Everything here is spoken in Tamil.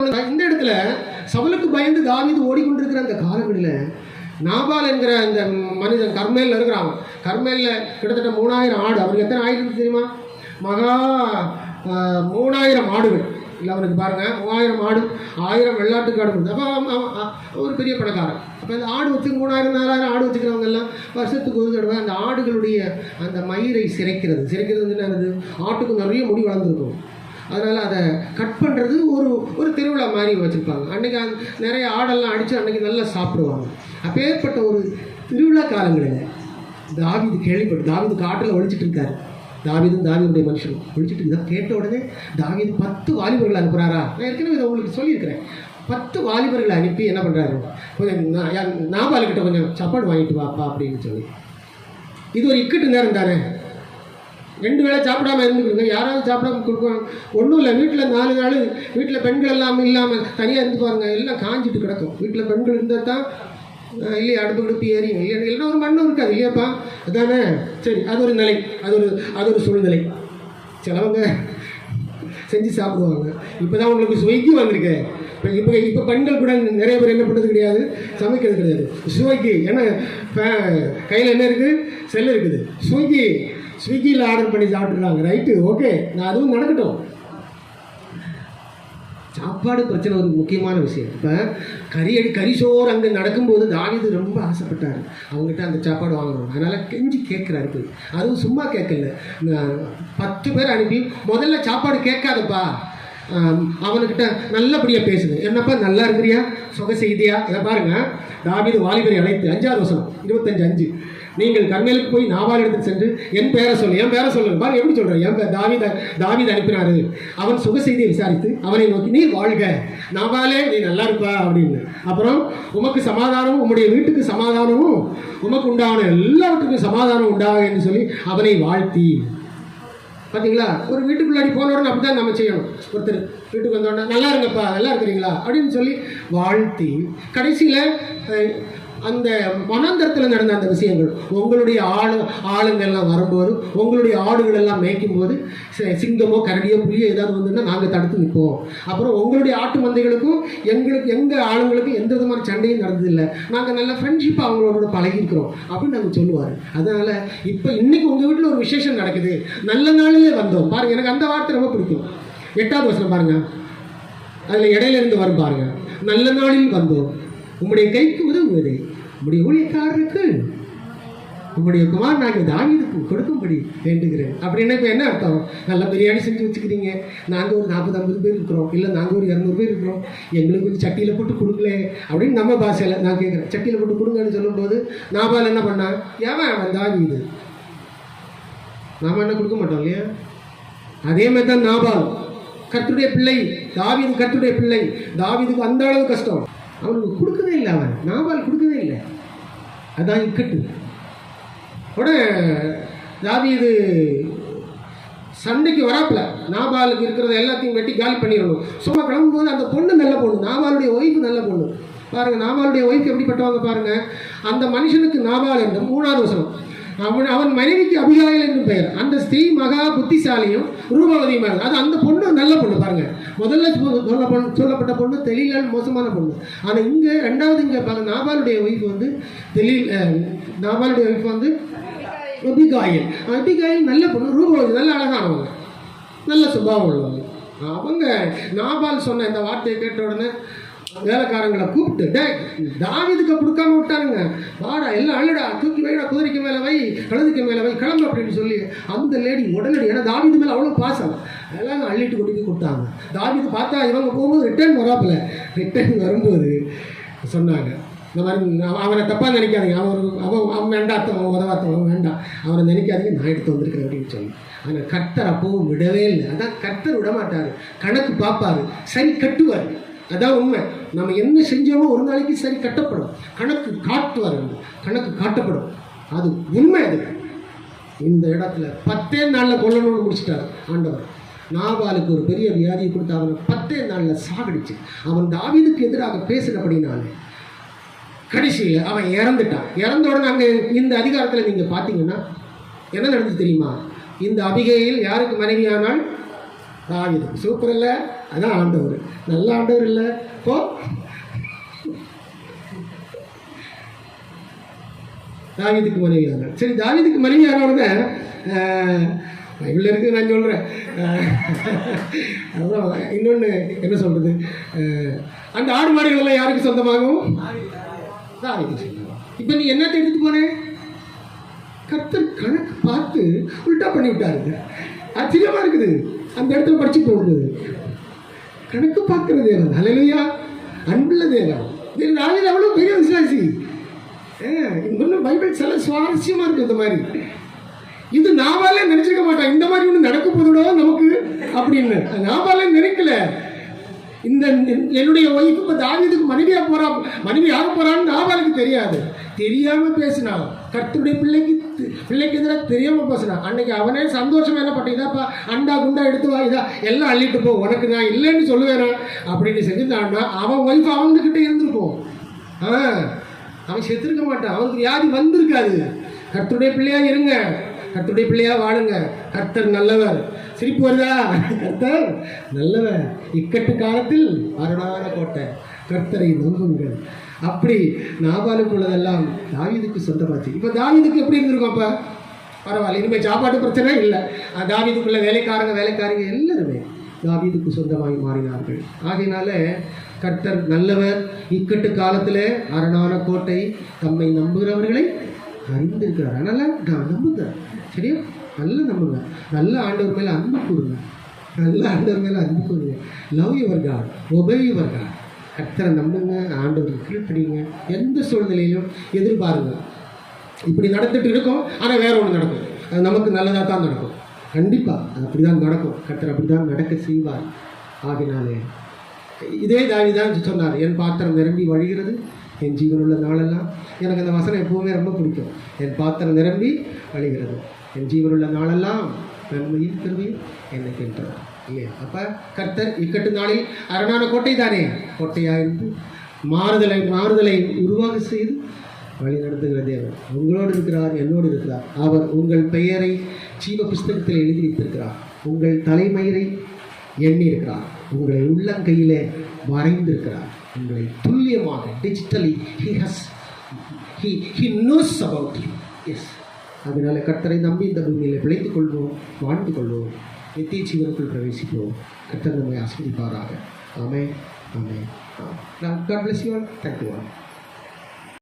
இந்த இடத்துல சவுலுக்கு பயந்து தாவீது ஓடிக்கொண்டிருக்கிற அந்த காலங்களில் நாபால் என்கிற அந்த மனிதன் கர்மேலில் இருக்கிறாங்க. கர்மேலில் கிட்டத்தட்ட 3000 ஆடு. அவருக்கு எத்தனை ஆயிரம் தெரியுமா? மகா 3000 ஆடுகள் இல்லை அவனுக்கு பாருங்கள். 3000 ஆடு, 1000 வெள்ளாட்டுக்கு ஆடு. அப்போ ஒரு பெரிய பணக்காரன். அப்போ அந்த ஆடு வச்சு 3000 4000 ஆடு வச்சுக்கிறவங்க எல்லாம் வருஷத்துக்கு ஒரு தடவை அந்த ஆடுகளுடைய அந்த மயிரை சிரைக்கிறது என்னது, ஆட்டுக்கு நிறைய முடி வளர்ந்துருக்கும். அதனால் அதை கட் பண்ணுறது ஒரு திருவிழா மாதிரி வச்சுருப்பாங்க. அன்றைக்கி நிறைய ஆடெல்லாம் அடித்து அன்றைக்கி நல்லா சாப்பிடுவாங்க. அப்பேற்பட்ட ஒரு திருவிழா காலங்களில் தாவீது காட்டில் ஒழிச்சிட்டு இருக்காரு. தாவீதுடைய மனுஷனும் ஒழிச்சிட்டு இதை கேட்ட உடனே தாவீது 10 வாலிபர்களை அனுப்புகிறாரா? நான் ஏற்கனவே இதை உங்களுக்கு சொல்லியிருக்கிறேன். 10 வாலிபர்களை அனுப்பி என்ன பண்ணுறாரு, கொஞ்சம் நாபாலுக்கிட்ட கொஞ்சம் சாப்பாடு வாங்கிட்டு வாப்பா அப்படின்னு சொல்லி. இது ஒரு இக்கட்டு நேரம் தானே. 2 வேளை சாப்பிடாமல் இருந்துக்கிடுங்க. யாராவது சாப்பிடாம கொடுக்குவாங்க. ஒன்றும் இல்லை, வீட்டில் 4 நாள் வீட்டில் பெண்கள் எல்லாம் இல்லாமல் தனியாக இருந்து பாருங்க, எல்லாம் காஞ்சிட்டு கிடக்கும். வீட்டில் பெண்கள் இருந்தால் தான் இல்லையா அடுப்பு கிடப்பு ஏறியும் இல்லைன்னா ஒரு மண்ணும் இருக்காது இல்லையாப்பா, அதானே? சரி, அது ஒரு நிலை, அது ஒரு சூழ்நிலை. சிலவங்க செஞ்சு சாப்பிடுவாங்க. இப்போ தான் உங்களுக்கு ஸ்விக்கி வந்திருக்கேன். இப்போ பெண்கள் கூட நிறைய பேர் என்ன பண்ணுறது கிடையாது, சமைக்கிறது கிடையாது. ஸ்விக்கி ஏன்னா கையில் என்ன இருக்குது, செல் இருக்குது. ஸ்விக்கியில் ஆர்டர் பண்ணி சாப்பிட்ருக்காங்க. ரைட்டு, ஓகே, நான் அதுவும் நடக்கட்டும். சாப்பாடு பிரச்சனை ஒரு முக்கியமான விஷயம். இப்போ கறிசோறு அங்கே நடக்கும்போது தாவீது ரொம்ப ஆசைப்பட்டார் அவங்ககிட்ட அந்த சாப்பாடு வாங்கணும். அதனால் கெஞ்சி கேட்குறாரு போய். அதுவும் சும்மா கேட்கல, 10 பேர் அனுப்பி முதல்ல சாப்பாடு கேட்காதப்பா, அவனுக்கிட்ட நல்லபடியாக பேசுது. என்னப்பா நல்லா இருக்கிறியா, சுக செய்தியா? இதை பாருங்கள். தாவீது வாலிபரை அழைத்து 5வது வசனம் 25:5 நீங்கள் கர்மேலுக்கு போய் நாபால் இடத்துக்கு சென்று என் பேரை சொல்லுங்க. பாரு எப்படி சொல்கிறேன். என் தாவீது அனுப்பினாரு. அவன் சுக செய்தியை விசாரித்து அவனை நோக்கி நீ வாழ்க, நாபாலே நீ நல்லா இருப்பா அப்படின்னு. அப்புறம் உமக்கு சமாதானமும் உம்முடைய வீட்டுக்கு சமாதானமும் உமக்கு உண்டான எல்லாவற்றுக்கும் சமாதானம் உண்டாக என்று சொல்லி அவனை வாழ்த்தி. பார்த்தீங்களா, ஒரு வீட்டுக்குள்ளாடி போன உடனே அப்படி தான் நம்ம செய்யணும். ஒருத்தர் வீட்டுக்கு வந்தோடனே நல்லா இருங்கப்பா, நல்லா இருக்கிறீங்களா அப்படின்னு சொல்லி வாழ்த்தி, கடைசியில் அந்த வனாந்தரத்தில் நடந்த அந்த விஷயங்கள், உங்களுடைய ஆளுங்கள்லாம் வரும்போது, உங்களுடைய ஆடுகள் எல்லாம் மேய்க்கும் போது சிங்கமோ கரடியோ புலியோ ஏதாவது வந்துன்னா நாங்கள் தடுத்து நிற்போம். அப்புறம் உங்களுடைய ஆட்டு மந்தைகளுக்கும் எங்கள் ஆளுங்களுக்கும் எந்த விதமான சண்டையும் நடந்ததில்லை, நாங்கள் நல்ல ஃப்ரெண்ட்ஷிப்பாக அவங்களோட பழகிருக்கிறோம் அப்படின்னு நாங்கள் சொல்லுவார். அதனால் இப்போ இன்றைக்கி உங்கள் வீட்டில் ஒரு விசேஷம் நடக்குது, நல்ல நாளிலே வந்தோம் பாருங்கள். எனக்கு அந்த வார்த்தை ரொம்ப பிடிக்கும். 8வது வசனம் பாருங்கள், அதில் இடையில இருந்து வரும் பாருங்கள். நல்ல நாளில் வந்தோம், உம்முடைய கைக்கு உதவுவதை உம்முடைய ஊழியக்காரருக்கு உங்களுடைய குமாரனாகிய தாவீதுக்கு கொடுக்கும்படி வேண்டுகிறேன் அப்படின்னா இப்போ என்ன அர்த்தம்? நல்லா பிரியாணி செஞ்சு வச்சுக்கிறீங்க, நாங்கள் ஒரு 40-50 பேர் இருக்கிறோம், இல்லை நாங்கள் ஒரு 200 பேர் இருக்கிறோம், எங்களுக்கு கொஞ்சம் சட்டியில் போட்டு கொடுக்கல அப்படின்னு நம்ம பாஷையில் நான் கேட்குறேன். சட்டியில் போட்டு கொடுங்கன்னு சொல்லும்போது நாபால் என்ன பண்ணான், அவன் தாவீது, நாம என்ன கொடுக்க மாட்டோம் இல்லையா? அதே மாதிரி தான் நாபால் கர்த்தருடைய பிள்ளை, தாவீது கர்த்தருடைய பிள்ளை. தாவீதுக்கு அந்த அளவு கஷ்டம், அவனுக்கு கொடுக்கவே இல்லை, அவன் நாபால் கொடுக்கவே இல்லை. அதான் இக்கட்டு. உடனே தாவீது சண்டைக்கு வராப்பில் நாபாலுக்கு இருக்கிறத எல்லாத்தையும் வெட்டி காலி பண்ணிடணும். சும்மா கிளம்பும்போது அந்த பொண்ணு நல்ல பொண்ணு, நாபாலுடைய ஒய்ஃபு நல்ல பொண்ணு பாருங்கள். நாபாலுடைய ஒய்ஃப் எப்படிப்பட்டவங்க பாருங்கள். அந்த மனுஷனுக்கு நாபால் என்ற 3வது வசனம், அவன் மனைவிக்கு அபிகாயில் என்று பெயர். அந்த ஸ்திரீ மகா புத்திசாலியும் ரூபவதியுமாக. அது அந்த பொண்ணு நல்ல பொண்ணு பாருங்க. முதல்ல சொல்லப்பட்ட பொண்ணு தெளிலால் மோசமான பொண்ணு. ஆனால் இங்கே 2வது இங்கே பாருங்க, நாபாலுடைய ஒய்ஃப் வந்து நாபாலுடைய ஒய்ஃப் வந்து அபிகாயில் நல்ல பொண்ணு, ரூபவதி நல்ல அழகானவங்க, நல்ல சுபாவம் உள்ளவங்க. அவங்க நாபால் சொன்ன இந்த வார்த்தையை கேட்ட உடனே வேலைக்காரங்களை கூப்பிட்டு தாவீதுக்கு கொடுக்காம விட்டானுங்க. வாடா எல்லாம் அழுடா, தூக்கி வைடா, குதிரைக்கு மேலே வை, கழுதுக்கு மேலே வை, கிளம்பு அப்படின்னு சொல்லி அந்த லேடி உடனடி, ஏன்னா தாவீது மேலே அவ்வளோ பாசம், எல்லாம் அள்ளிட்டு கொண்டு கொடுத்தாங்க. தாவீது பார்த்தா இவங்க போகும்போது ரிட்டர்ன் வரும்போது சொன்னாங்க, இந்த மாதிரி அவனை தப்பாக நினைக்காதீங்க, அவன் வேண்டாத்தவன், அவன் உதவாத்தவன் வேண்டாம், அவனை நினைக்காதீங்க, நான் எடுத்து வந்திருக்கிறேன் அப்படின்னு சொல்லி. ஆனால் கர்த்தர் அப்பவும் விடவே இல்லை. அதான் கர்த்தர் விடமாட்டார், கணக்கு பார்ப்பார், சரி கட்டுவார். அதான் உண்மை. நம்ம என்ன செஞ்சோமோ ஒரு நாளைக்கு சரி கட்டப்படும், கணக்கு காட்டுவார், கணக்கு காட்டப்படும். அது உண்மை. அது இந்த இடத்துல 10 நாளில் கொல்லணும்னு முடிச்சிட்டார் ஆண்டவர். நாபாலுக்கு ஒரு பெரிய வியாதியை கொடுத்து அவனை 10 நாளில் சாகடிச்சு, அவன் தாவீதுக்கு எதிராக பேசினபடினாலே கடைசியில் அவன் இறந்துட்டான். இறந்த உடனே அங்கே இந்த அதிகாரத்தில் நீங்கள் பார்த்தீங்கன்னா என்ன நடந்தது தெரியுமா? இந்த அபிகேயில் யாருக்கு மனைவியானால்? தாவீது சூப்பர் இல்லை, அதான் ஆண்டவர், நல்ல ஆண்டவர் இல்லை. இப்போ தாவீதுக்கு மனைவியானார். சரி, தாவீதுக்கு மனைவியானவங்க பைபிளில் இருக்குது, நான் சொல்கிறேன். அப்புறம் இன்னொன்று என்ன சொல்கிறது, அந்த ஆடு மாடுகள்லாம் யாருக்கு சொந்தமாகும்? தாவீதுக்கு சொந்தமாகும். இப்போ நீ என்னத்தை எடுத்துட்டு போனேன்? கர்த்தர் கணக்கு பார்த்து உல்டா பண்ணி விட்டாருங்க. ஆச்சரியமாக இருக்குது. அந்த இடத்துல படிச்சு போகுது. கணக்கு பார்க்கிற தேவன், ஹல்லேலூயா, அன்புள்ள தேவன். தாவீது அவ்வளோ பெரிய விசுவாசி. இன்னும் பைபிள் சில சுவாரஸ்யமாக இருக்குது. இந்த மாதிரி இது நாவாலே நினைச்சிருக்க மாட்டான். இந்த மாதிரி ஒன்று நடக்க போதோட நமக்கு அப்படின்னு நாவாலே நினைக்கல. இந்த என்னுடைய ஒய்ஃப் இப்போ தாவீதுக்கு மனைவியாக போறா, மனைவி ஆக போறான்னு நாவாலுக்கு தெரியாது. தெரியாமல் பேசினான். கர்த்தருடைய பிள்ளைக்கு எதிராக தெரியாமல் பேசினான். அன்னைக்கு அவனே சந்தோஷமா என்ன பண்ண, இதாப்பா அண்டா குண்டா எடுத்து வா, இதா எல்லாம் அள்ளிட்டு போ, உனக்கு நான் இல்லைன்னு சொல்லுவேனா அப்படின்னு செஞ்சுட்டான்னா அவன் ஒய்ஃப் அவங்ககிட்ட இருந்திருப்போம். அவன் செத்துருக்க மாட்டான். அவனுக்கு வியாதி வந்திருக்காது. கர்த்தருடைய பிள்ளையா இருங்க, கர்த்தருடைய பிள்ளையா வாழுங்க. கர்த்தர் நல்லவர். சிரிப்பு வருதா? கர்த்தர் நல்லவர். இக்கட்டு காலத்தில் அரணான கோட்டை, கர்த்தரை நம்புங்கள். அப்படி நாபாலுக்கு உள்ளதெல்லாம் தாவீதுக்கு சொந்தமாச்சு. இப்போ தாவீதுக்கு எப்படி இருந்திருக்கும்? அப்போ பரவாயில்ல, இனிமேல் சாப்பாட்டு பிரச்சனை இல்லை. தாவீதுக்குள்ள வேலைக்காரங்க எல்லாருமே தாவீதுக்கு சொந்தமாகி மாறினார்கள். ஆகையினால கர்த்தர் நல்லவர். இக்கட்டு காலத்தில் அரணான கோட்டை, தம்மை நம்புகிறவர்களை அறிந்திருக்கிறார். அதனால் நம்புங்க, சரியா? நல்லா நம்புங்க. நல்ல ஆண்டவர் மேலே அன்பு கூறுங்க. நல்ல ஆண்டவர் மேலே அன்பு கூறுங்க. Love your God, obey your God. கர்த்தரை நம்புங்க, ஆண்டவருக்கு கீழ்ப்படிங்க. எந்த சூழ்நிலையிலும் எதிர்பாருங்க. இப்படி நடந்துட்டு இருக்கும், ஆனால் வேற ஒன்று நடக்கும். அது நமக்கு நல்லதாக தான் நடக்கும். கண்டிப்பாக அது அப்படி தான் நடக்கும். கர்த்தர் அப்படி தான் நடக்க செய்வார். ஆகினாலே இதே தாவீதுதான் சொன்னார், என் பாத்திரம் நிரம்பி வழிகிறது என் ஜீவனுள்ள நாளெல்லாம். எனக்கு அந்த வசனம் எப்பவுமே ரொம்ப பிடிக்கும். என் பாத்திரம் நிரம்பி வழிகிறது என் ஜீவனுள்ள நாளெல்லாம் நன்மையும் கிருபையும் என்னை கேட்கிறார் இல்லையா? அப்போ கர்த்தர் இக்கட்டு நாளில் அரணான கோட்டை தானே, கோட்டையாக இருந்து மாறுதலை உருவாக செய்து வழி நடத்துகிற தேவன் உங்களோடு இருக்கிறார், என்னோடு இருக்கிறார். அவர் உங்கள் பெயரை ஜீவ புஸ்தகத்தில் எழுதி வைத்திருக்கிறார். உங்கள் தலைமயிரை எண்ணி இருக்கிறார். உங்களை உள்ளங்கையிலே வரைந்திருக்கிறார். உங்களை துல்லியமாக digitally he knows about you. Yes. அதனால கர்த்தரை நம்பி இந்த பூமியில் பிழைத்துக் கொள்வோம், வாழ்ந்து கொள்வோம், நித்திய ஜீவனுக்குள் பிரவேசிப்போம். கர்த்தர் நம்மை ஆசீர்வதிப்பாராக. ஆமென். ஆமென். God bless you all. Thank you all.